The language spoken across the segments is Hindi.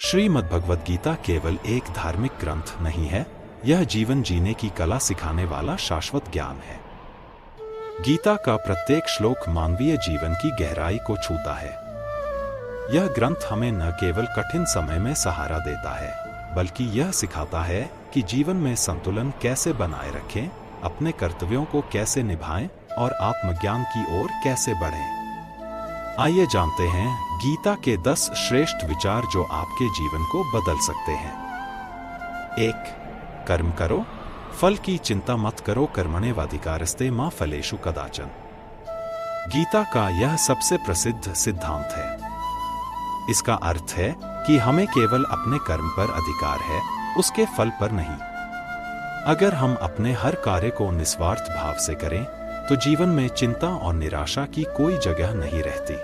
श्रीमद् भगवद गीता केवल एक धार्मिक ग्रंथ नहीं है, यह जीवन जीने की कला सिखाने वाला शाश्वत ज्ञान है। गीता का प्रत्येक श्लोक मानवीय जीवन की गहराई को छूता है। यह ग्रंथ हमें न केवल कठिन समय में सहारा देता है, बल्कि यह सिखाता है कि जीवन में संतुलन कैसे बनाए रखें, अपने कर्तव्यों को कैसे निभाएं और आत्मज्ञान की ओर कैसे बढ़ें। आइए जानते हैं गीता के 10 श्रेष्ठ विचार जो आपके जीवन को बदल सकते हैं। 1. कर्म करो, फल की चिंता मत करो, कर्मण्येवाधिकारस्ते मा फलेषु कदाचन। गीता का यह सबसे प्रसिद्ध सिद्धांत है। इसका अर्थ है कि हमें केवल अपने कर्म पर अधिकार है, उसके फल पर नहीं। अगर हम अपने हर कार्य को निस्वार्थ भाव से करें तो जीवन में चिंता और निराशा की कोई जगह नहीं रहती।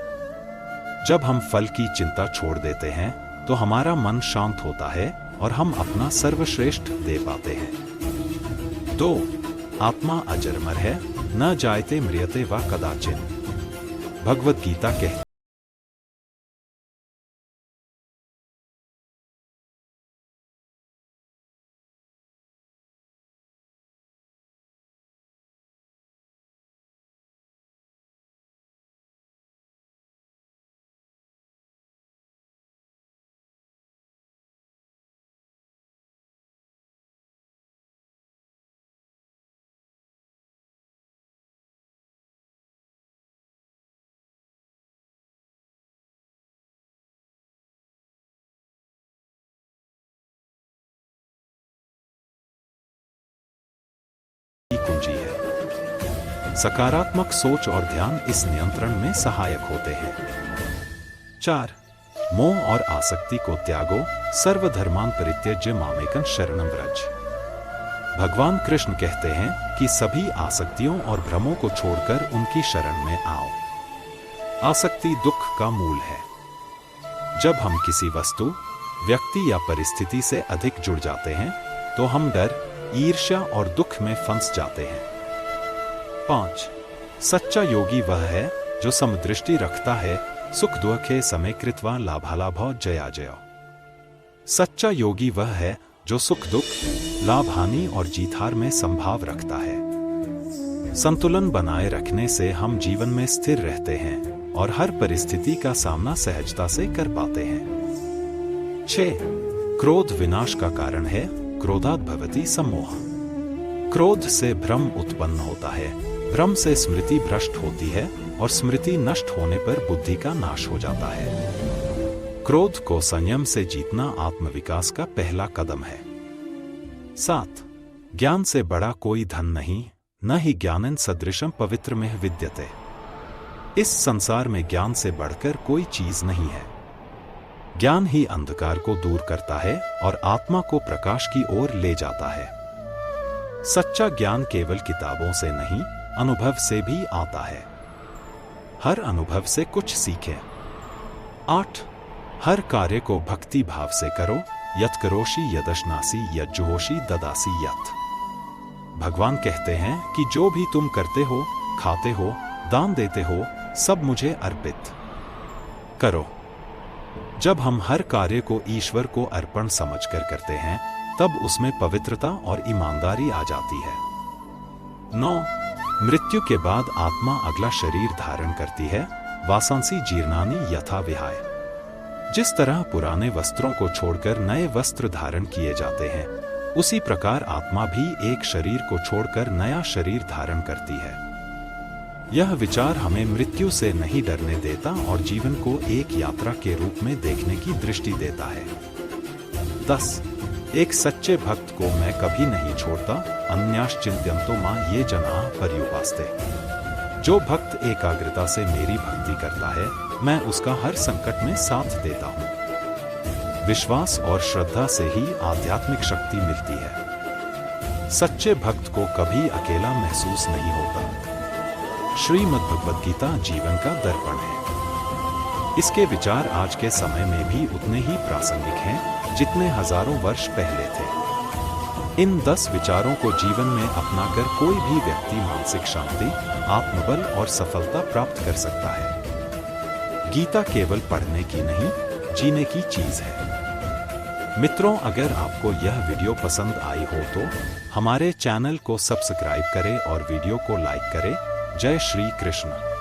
जब हम फल की चिंता छोड़ देते हैं तो हमारा मन शांत होता है और हम अपना सर्वश्रेष्ठ दे पाते हैं। 2. आत्मा अजरमर है, न जायते म्रियते वा कदाचिन। भगवद गीता कहती कुंजी है। सकारात्मक सोच और ध्यान इस नियंत्रण में सहायक होते हैं। 4. मोह और आसक्ति को त्यागो, सर्वधर्मान परित्यज्य मामेकं शरणं व्रज। भगवान कृष्ण कहते हैं कि सभी आसक्तियों और भ्रमों को छोड़कर उनकी शरण में आओ। आसक्ति दुख का मूल है। जब हम किसी वस्तु, व्यक्ति या परिस्थिति से अधिक जुड़ जाते हैं तो हम डर, ईर्ष्या और दुख में फंस जाते हैं। 5. सच्चा योगी वह है जो समदृष्टि रखता है, सुख दुखे समय कृत्वा लाभालाभौ जया जय। सच्चा योगी वह है जो सुख दुख, लाभ हानि और जीत हार में संभाव रखता है। संतुलन बनाए रखने से हम जीवन में स्थिर रहते हैं और हर परिस्थिति का सामना सहजता से कर पाते हैं। 6. क्रोध विनाश का कारण है, क्रोधात् भवति सम्मोह। क्रोध से भ्रम उत्पन्न होता है, भ्रम से स्मृति भ्रष्ट होती है और स्मृति नष्ट होने पर बुद्धि का नाश हो जाता है। क्रोध को संयम से जीतना आत्मविकास का पहला कदम है। 7. ज्ञान से बड़ा कोई धन नहीं, न ही ज्ञानेन सदृशम पवित्र में विद्यते। इस संसार में ज्ञान से बढ़कर कोई चीज नहीं है। ज्ञान ही अंधकार को दूर करता है और आत्मा को प्रकाश की ओर ले जाता है। सच्चा ज्ञान केवल किताबों से नहीं, अनुभव से भी आता है। हर अनुभव से कुछ सीखें। 8. हर कार्य को भक्ति भाव से करो, यत् करोषि यदश्नासि यज्जुहोषि ददासि यत्। भगवान कहते हैं कि जो भी तुम करते हो, खाते हो, दान देते हो, सब मुझे अर्पित करो। जब हम हर कार्य को ईश्वर को अर्पण समझकर करते हैं तब उसमें पवित्रता और ईमानदारी आ जाती है। 9. मृत्यु के बाद आत्मा अगला शरीर धारण करती है, वासांसी जीर्णानि यथा विहाय। जिस तरह पुराने वस्त्रों को छोड़कर नए वस्त्र धारण किए जाते हैं, उसी प्रकार आत्मा भी एक शरीर को छोड़कर नया शरीर धारण करती है। यह विचार हमें मृत्यु से नहीं डरने देता और जीवन को एक यात्रा के रूप में देखने की दृष्टि देता है। 10. एक सच्चे भक्त को मैं कभी नहीं छोड़ता, अन्याश्चिंत्यन्तो मां ये जनाः पर्युपास्ते। जो भक्त एकाग्रता से मेरी भक्ति करता है, मैं उसका हर संकट में साथ देता हूँ। विश्वास और श्रद्धा से ही आध्यात्मिक शक्ति मिलती है। सच्चे भक्त को कभी अकेला महसूस नहीं होता। श्रीमद् भगवद गीता जीवन का दर्पण है। इसके विचार आज के समय में भी उतने ही प्रासंगिक हैं जितने हजारों वर्ष पहले थे। इन 10 विचारों को जीवन में अपनाकर कोई भी व्यक्ति मानसिक शांति, आत्मबल और सफलता प्राप्त कर सकता है। गीता केवल पढ़ने की नहीं, जीने की चीज है। मित्रों, अगर आपको यह वीडियो पसंद आई हो तो हमारे चैनल को सब्सक्राइब करें और वीडियो को लाइक करें। जय श्री कृष्ण।